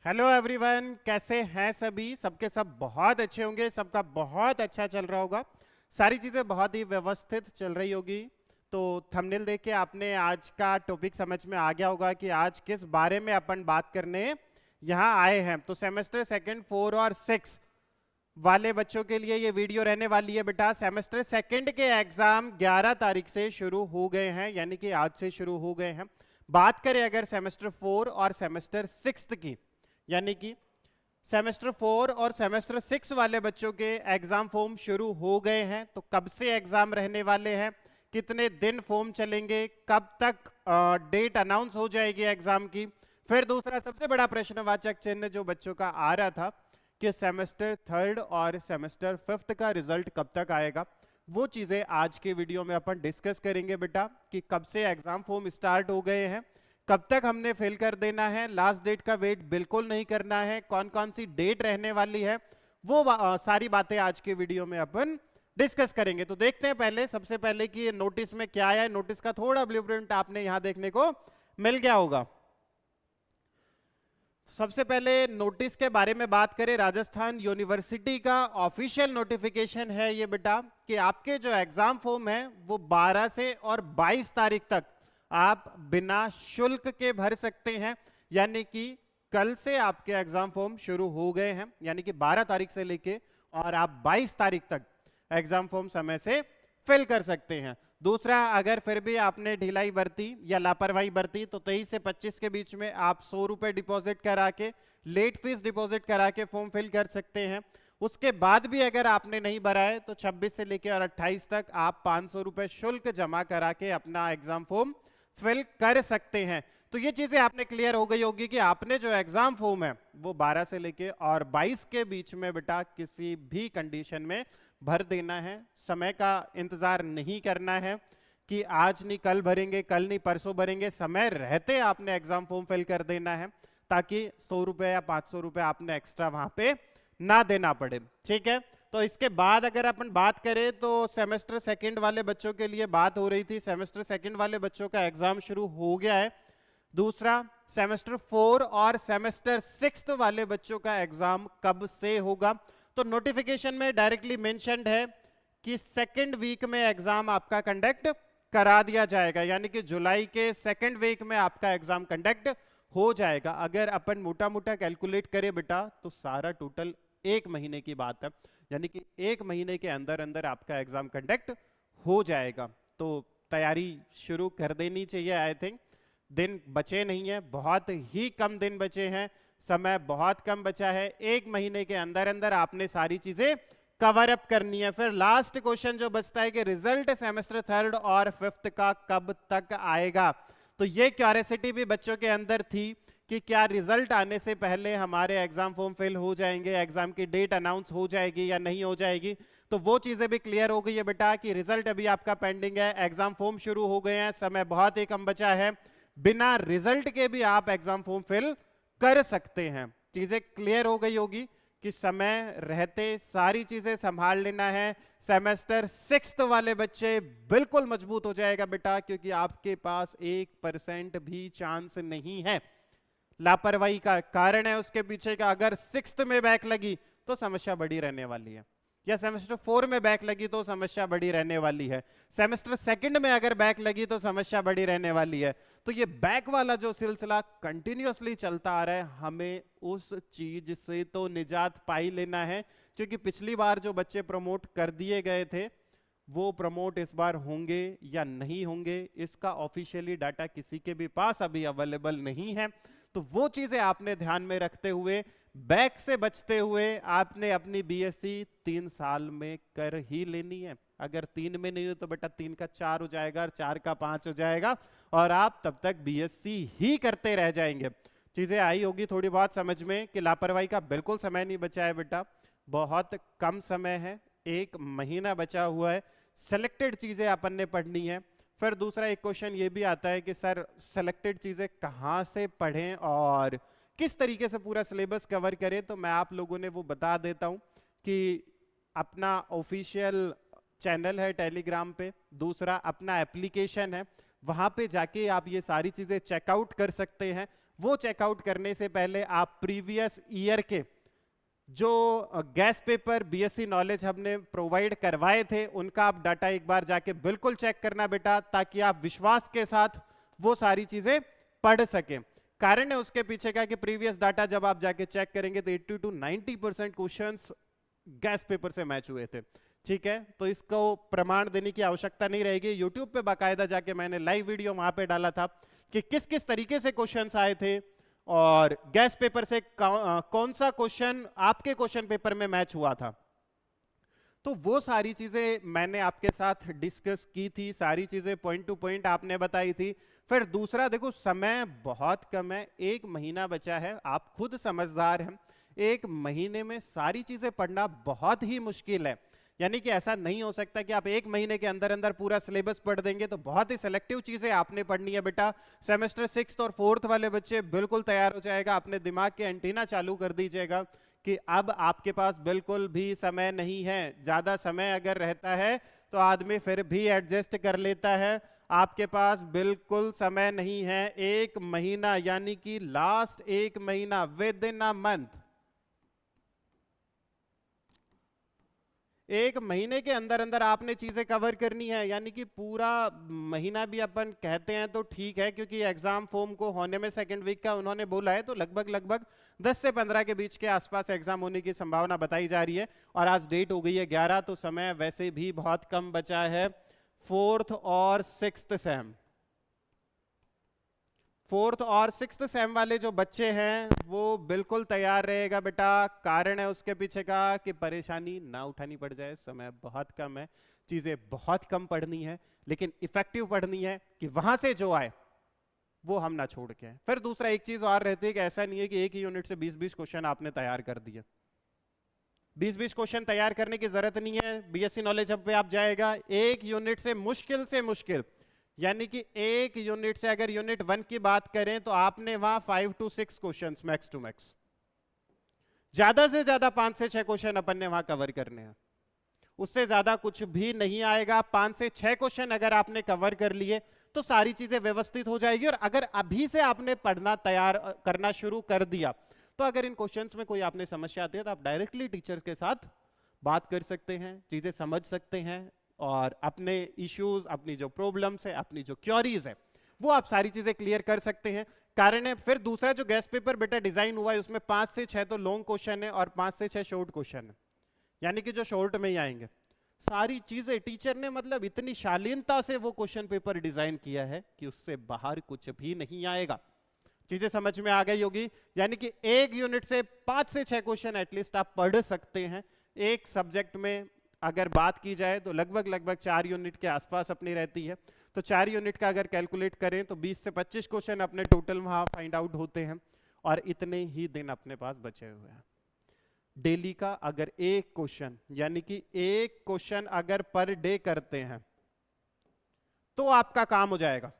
Hello everyone, कैसे हैं सभी? सबके सब बहुत अच्छे होंगे, सबका बहुत अच्छा चल रहा होगा, सारी चीज़ें बहुत ही व्यवस्थित चल रही होगी। तो थंबनेल देख के आपने आज का टॉपिक समझ में आ गया होगा कि आज किस बारे में अपन बात करने यहाँ आए हैं। तो सेमेस्टर सेकंड 4 और 6 वाले बच्चों के लिए ये वीडियो रहने वाली है। बेटा, सेमेस्टर सेकंड के एग्जाम 11 तारीख से शुरू हो गए हैं, यानी कि आज से शुरू हो गए हैं। बात करें अगर सेमेस्टर 4 और सेमेस्टर 6 की, यानी कि सेमेस्टर 4 और सेमेस्टर 6 वाले बच्चों के एग्जाम फॉर्म शुरू हो गए हैं। तो कब से एग्जाम रहने वाले हैं, कितने दिन फॉर्म चलेंगे, कब तक डेट अनाउंस हो जाएगी एग्जाम की। फिर दूसरा सबसे बड़ा प्रश्नवाचक चिन्ह जो बच्चों का आ रहा था कि सेमेस्टर थर्ड और सेमेस्टर फिफ्थ का रिजल्ट कब तक आएगा, वो चीजें आज के वीडियो में अपन डिस्कस करेंगे बेटा, कि कब से एग्जाम फॉर्म स्टार्ट हो गए हैं, कब तक हमने फिल कर देना है, लास्ट डेट का वेट बिल्कुल नहीं करना है, कौन कौन सी डेट रहने वाली है, वो सारी बातें आज के वीडियो में अपन डिस्कस करेंगे। तो देखते हैं पहले, सबसे पहले कि ये नोटिस में क्या आया है। नोटिस का थोड़ा ब्लूप्रिंट आपने यहां देखने को मिल गया होगा। सबसे पहले नोटिस के बारे में बात करें, राजस्थान यूनिवर्सिटी का ऑफिशियल नोटिफिकेशन है ये बेटा, कि आपके जो एग्जाम फॉर्म है वो 12 से और 22 तारीख तक आप बिना शुल्क के भर सकते हैं। यानी कि कल से आपके एग्जाम फॉर्म शुरू हो गए हैं, यानी कि 12 तारीख से लेके और आप 22 तारीख तक एग्जाम फॉर्म समय से फिल कर सकते हैं। दूसरा, अगर फिर भी आपने ढिलाई बरती या लापरवाही बरती तो 23 से 25 के बीच में आप 100 रुपए डिपॉजिट करा के, लेट फीस डिपॉजिट करा के फॉर्म फिल कर सकते हैं। उसके बाद भी अगर आपने नहीं भरा है तो 26 से लेकर और 28 तक आप 500 रुपए शुल्क जमा करा के अपना एग्जाम फॉर्म फिल कर सकते हैं। तो ये चीजें आपने क्लियर हो गई होगी कि आपने जो एग्जाम फॉर्म है वो 12 से लेके और 22 के बीच में बेटा किसी भी कंडीशन में भर देना है। समय का इंतजार नहीं करना है कि आज नहीं कल भरेंगे, कल नहीं परसों भरेंगे, समय रहते आपने एग्जाम फॉर्म फिल कर देना है, ताकि 100 रुपए या 500 रुपए आपने एक्स्ट्रा वहां पे ना देना पड़े। ठीक है। तो इसके बाद अगर अपन बात करें तो सेमेस्टर सेकंड वाले बच्चों के लिए बात हो रही थी, सेमेस्टर सेकंड वाले बच्चों का एग्जाम शुरू हो गया है। दूसरा, सेमेस्टर 4 और सेमेस्टर 6 वाले बच्चों का एग्जाम कब से होगा। तो नोटिफिकेशन में डायरेक्टली मेंशन्ड है कि सेकंड वीक में एग्जाम आपका कंडक्ट करा दिया जाएगा, यानी कि जुलाई के सेकंड वीक में आपका एग्जाम कंडक्ट हो जाएगा। अगर अपन मोटा मोटा कैलकुलेट करें बेटा तो सारा टोटल 1 महीने की बात है, यानी कि 1 महीने के अंदर अंदर आपका एग्जाम कंडक्ट हो जाएगा। तो तैयारी शुरू कर देनी चाहिए। आई थिंक दिन बचे नहीं है, बहुत ही कम दिन बचे हैं, समय बहुत कम बचा है। 1 महीने के अंदर अंदर आपने सारी चीजें कवर अप करनी है। फिर लास्ट क्वेश्चन जो बचता है कि रिजल्ट सेमेस्टर थर्ड और फिफ्थ का कब तक आएगा। तो ये क्यूरियोसिटी भी बच्चों के अंदर थी कि क्या रिजल्ट आने से पहले हमारे एग्जाम फॉर्म फिल हो जाएंगे, एग्जाम की डेट अनाउंस हो जाएगी या नहीं हो जाएगी। तो वो चीजें भी क्लियर हो गई है बेटा कि रिजल्ट अभी आपका पेंडिंग है, एग्जाम फॉर्म शुरू हो गए हैं, समय बहुत ही कम बचा है, बिना रिजल्ट के भी आप एग्जाम फॉर्म फिल कर सकते हैं। चीजें क्लियर हो गई होगी कि समय रहते सारी चीजें संभाल लेना है। सेमेस्टर 6 वाले बच्चे बिल्कुल मजबूत हो जाएगा बेटा, क्योंकि आपके पास 1% भी चांस नहीं है। लापरवाही का कारण है उसके पीछे का, अगर 6th में बैक लगी तो समस्या बड़ी रहने वाली है, या सेमेस्टर 4 में बैक लगी तो समस्या बड़ी रहने वाली है, सेमेस्टर सेकंड में अगर बैक लगी तो समस्या बड़ी रहने वाली है। तो ये बैक वाला जो सिलसिला कंटिन्यूअसली चलता आ रहा है, हमें उस चीज से तो निजात पाई लेना है, क्योंकि पिछली बार जो बच्चे प्रमोट कर दिए गए थे वो प्रमोट इस बार होंगे या नहीं होंगे, इसका ऑफिशियली डाटा किसी के भी पास अभी अवेलेबल नहीं है। तो वो चीजें आपने ध्यान में रखते हुए, बैक से बचते हुए आपने अपनी बीएससी 3 साल में कर ही लेनी है। अगर 3 में नहीं हो तो बेटा 3 का 4 हो जाएगा और 4 का 5 हो जाएगा, और आप तब तक बीएससी ही करते रह जाएंगे। चीजें आई होगी थोड़ी बहुत समझ में कि लापरवाही का बिल्कुल समय नहीं बचा है बेटा, बहुत कम समय है, 1 महीना बचा हुआ है, सिलेक्टेड चीजें अपन ने पढ़नी है। फिर दूसरा एक क्वेश्चन ये भी आता है कि सर सिलेक्टेड चीजें कहाँ से पढ़ें और किस तरीके से पूरा सिलेबस कवर करें। तो मैं आप लोगों ने वो बता देता हूं कि अपना ऑफिशियल चैनल है टेलीग्राम पे, दूसरा अपना एप्लीकेशन है, वहां पे जाके आप ये सारी चीजें चेकआउट कर सकते हैं। वो चेकआउट करने से पहले आप प्रीवियस ईयर के जो गैस पेपर बीएससी नॉलेज हमने प्रोवाइड करवाए थे उनका आप डाटा एक बार जाके बिल्कुल चेक करना बेटा, ताकि आप विश्वास के साथ वो सारी चीजें पढ़ सकें। कारण है उसके पीछे का कि प्रीवियस डाटा जब आप जाके चेक करेंगे तो 80 to 90% क्वेश्चंस गैस पेपर से मैच हुए थे। ठीक है, तो इसको प्रमाण देने की आवश्यकता नहीं रहेगी। यूट्यूब पे बाकायदा जाके मैंने लाइव वीडियो वहां पे डाला था कि किस किस तरीके से क्वेश्चंस आए थे और गैस पेपर से कौन सा क्वेश्चन आपके क्वेश्चन पेपर में मैच हुआ था। तो वो सारी चीजें मैंने आपके साथ डिस्कस की थी, सारी चीजें पॉइंट टू पॉइंट आपने बताई थी। फिर दूसरा देखो, समय बहुत कम है, 1 महीना बचा है, आप खुद समझदार हैं, 1 महीने में सारी चीजें पढ़ना बहुत ही मुश्किल है। यानी कि ऐसा नहीं हो सकता कि आप 1 महीने के अंदर अंदर पूरा सिलेबस पढ़ देंगे, तो बहुत ही सिलेक्टिव चीजें आपने पढ़नी है बेटा। सेमेस्टर 6th और 4th वाले बच्चे बिल्कुल तैयार हो जाएगा, अपने दिमाग के एंटीना चालू कर दीजिएगा कि अब आपके पास बिल्कुल भी समय नहीं है। ज्यादा समय अगर रहता है तो आदमी फिर भी एडजस्ट कर लेता है, आपके पास बिल्कुल समय नहीं है। 1 महीना यानी कि लास्ट 1 महीना, विद इन अ मंथ, 1 महीने के अंदर अंदर आपने चीजें कवर करनी है। यानी कि पूरा महीना भी अपन कहते हैं तो ठीक है, क्योंकि एग्जाम फॉर्म को होने में 2nd वीक का उन्होंने बोला है, तो लगभग 10 से 15 के बीच के आसपास एग्जाम होने की संभावना बताई जा रही है। और आज डेट हो गई है 11, तो समय वैसे भी बहुत कम बचा है। 4th और 6th सेम, 4th और 6th सेम वाले जो बच्चे हैं वो बिल्कुल तैयार रहेगा बेटा। कारण है उसके पीछे का कि परेशानी ना उठानी पड़ जाए, समय बहुत कम है, चीजें बहुत कम पढ़नी है, लेकिन इफेक्टिव पढ़नी है कि वहां से जो आए वो हम ना छोड़ के। फिर दूसरा एक चीज और रहती है कि ऐसा नहीं है कि एक ही यूनिट से 20-20 क्वेश्चन आपने तैयार कर दिए। 20-20 क्वेश्चन तैयार करने की जरूरत नहीं है। बीएससी नॉलेज हब पे आप जाएगा, एक यूनिट से मुश्किल यानी कि एक यूनिट से, अगर यूनिट 1 की बात करें तो आपने वहां 5 to 6 questions max to max, ज्यादा से ज्यादा 5 से 6 क्वेश्चन अपन ने वहां कवर करने हैं, उससे ज्यादा कुछ भी नहीं आएगा। 5 से 6 क्वेश्चन अगर आपने कवर कर लिए तो सारी चीजें व्यवस्थित हो जाएगी। और अगर अभी से आपने पढ़ना तैयार करना शुरू कर दिया तो अगर इन क्वेश्चंस में कोई आपने समस्या आती है तो आप डायरेक्टली टीचर्स के साथ बात कर सकते हैं, चीजें समझ सकते हैं और अपने इश्यूज, अपनी जो प्रॉब्लम्स है, अपनी जो क्वेरीज है, वो आप सारी चीजें क्लियर कर सकते हैं। कारण है फिर दूसरा जो गैस पेपर बेटा डिजाइन हुआ है उसमें 5 से 6 तो लॉन्ग क्वेश्चन है और 5 से 6 शॉर्ट क्वेश्चन है, यानी कि जो शॉर्ट में ही आएंगे। सारी चीजें टीचर ने मतलब इतनी शालीनता से वो क्वेश्चन पेपर डिजाइन किया है कि उससे बाहर कुछ भी नहीं आएगा। चीजें समझ में आ गई होगी। यानी कि एक यूनिट से 5 से 6 क्वेश्चन एटलीस्ट आप पढ़ सकते हैं। एक सब्जेक्ट में अगर बात की जाए तो लगभग 4 यूनिट के आसपास अपनी रहती है, तो 4 यूनिट का अगर कैलकुलेट करें तो 20 से 25 क्वेश्चन अपने टोटल वहां फाइंड आउट होते हैं और इतने ही दिन अपने पास बचे हुए हैं। डेली का अगर एक क्वेश्चन, यानी कि एक क्वेश्चन अगर पर डे करते हैं तो आपका काम हो जाएगा।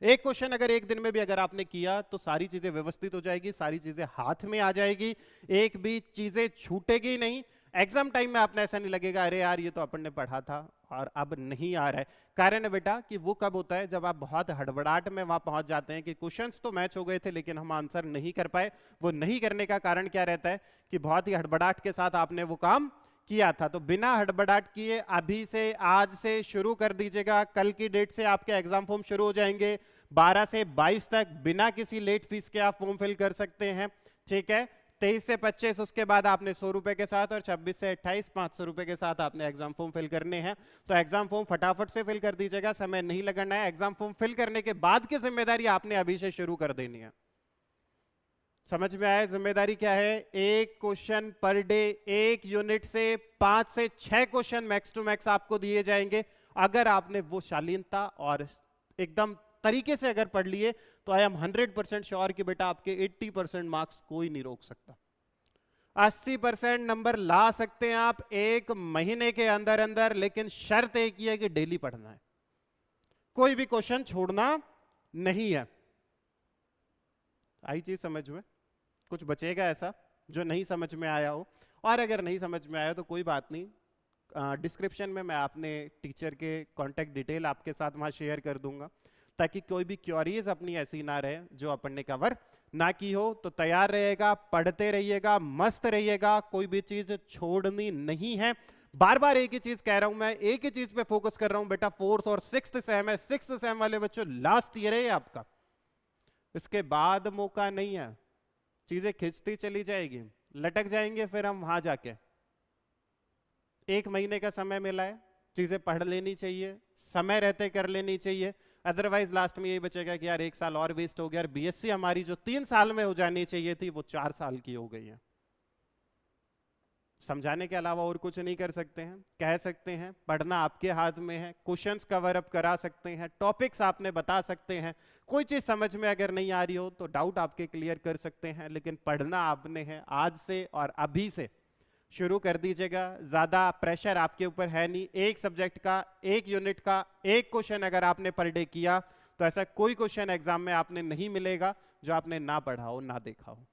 एक क्वेश्चन अगर एक दिन में भी अगर आपने किया तो सारी चीजें व्यवस्थित हो जाएगी, सारी चीजें हाथ में आ जाएगी, एक भी चीजें छूटेगी नहीं। एग्जाम टाइम में आपने ऐसा नहीं लगेगा अरे यार ये तो अपन ने पढ़ा था और अब नहीं आ रहा है। कारण है बेटा कि वो कब होता है, जब आप बहुत हड़बड़ाहट में वहां पहुंच जाते हैं कि क्वेश्चंस तो मैच हो गए थे लेकिन हम आंसर नहीं कर पाए। वो नहीं करने का कारण क्या रहता है कि बहुत ही हड़बड़ाहट के साथ आपने वो काम किया था। तो बिना हड़बड़ाहट किए अभी से, आज से शुरू कर दीजिएगा। कल की डेट से आपके एग्जाम फॉर्म शुरू हो जाएंगे। 12 से 22 तक बिना किसी लेट फीस के आप फॉर्म फिल कर सकते हैं, ठीक है। 23 से 25 उसके बाद आपने 100 रुपए के साथ और 26 से 28 500 रुपए के साथ आपने एग्जाम फॉर्म फिल करने हैं। तो एग्जाम फॉर्म फटाफट से फिल कर दीजिएगा, समय नहीं लगाना है। एग्जाम फॉर्म फिल करने के बाद की जिम्मेदारी आपने अभी से शुरू कर देनी है। समझ में आया जिम्मेदारी क्या है? एक क्वेश्चन पर डे, एक यूनिट से 5 से 6 क्वेश्चन मैक्स टू मैक्स आपको दिए जाएंगे। अगर आपने वो शालीनता और एकदम तरीके से अगर पढ़ लिए तो आई एम 100% श्योर कि बेटा आपके 80% मार्क्स कोई नहीं रोक सकता। 80% नंबर ला सकते हैं आप एक महीने के अंदर अंदर, लेकिन शर्त एक ही है कि डेली पढ़ना है, कोई भी क्वेश्चन छोड़ना नहीं है। आई चीज समझ में? कुछ बचेगा ऐसा जो नहीं समझ में आया हो? और अगर नहीं समझ में आया तो कोई बात नहीं, डिस्क्रिप्शन में मैं आपने टीचर के कांटेक्ट डिटेल आपके साथ वहां शेयर कर दूंगा, ताकि कोई भी क्वेरीज अपनी ऐसी ना रहे जो अपन ने कवर ना की हो। तो तैयार रहेगा, पढ़ते रहिएगा, मस्त रहिएगा, कोई भी चीज छोड़नी नहीं है। बार बार एक ही चीज कह रहा हूं मैं, एक ही चीज पे फोकस कर रहा हूं बेटा। 4th और 6th सेम है, 6th सेम वाले बच्चों लास्ट ईयर है आपका, इसके बाद मौका नहीं है। चीजें खिंचती चली जाएगी, लटक जाएंगे फिर हम वहां जाके। 1 महीने का समय मिला है, चीजें पढ़ लेनी चाहिए, समय रहते कर लेनी चाहिए। अदरवाइज लास्ट में यही बचेगा कि यार 1 साल और वेस्ट हो गया, बीएससी हमारी जो 3 साल में हो जानी चाहिए थी वो 4 साल की हो गई है। समझाने के अलावा और कुछ नहीं कर सकते हैं। कह सकते हैं पढ़ना आपके हाथ में है, क्वेश्चंस कवर अप करा सकते हैं, टॉपिक्स आपने बता सकते हैं, कोई चीज समझ में अगर नहीं आ रही हो तो डाउट आपके क्लियर कर सकते हैं, लेकिन पढ़ना आपने है। आज से और अभी से शुरू कर दीजिएगा, ज्यादा प्रेशर आपके ऊपर है नहीं। एक सब्जेक्ट का, एक यूनिट का एक क्वेश्चन अगर आपने पर डे किया तो ऐसा कोई क्वेश्चन एग्जाम में आपने नहीं मिलेगा जो आपने ना पढ़ा हो, ना देखा हो।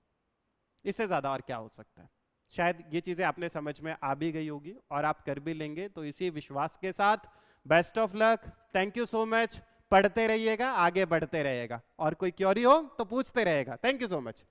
इससे ज्यादा और क्या हो सकता है। शायद ये चीजें आपने समझ में आ भी गई होगी और आप कर भी लेंगे। तो इसी विश्वास के साथ best of luck, thank you so much. पढ़ते रहिएगा, आगे बढ़ते रहेगा, और कोई क्वेरी हो तो पूछते रहेगा। Thank you so much.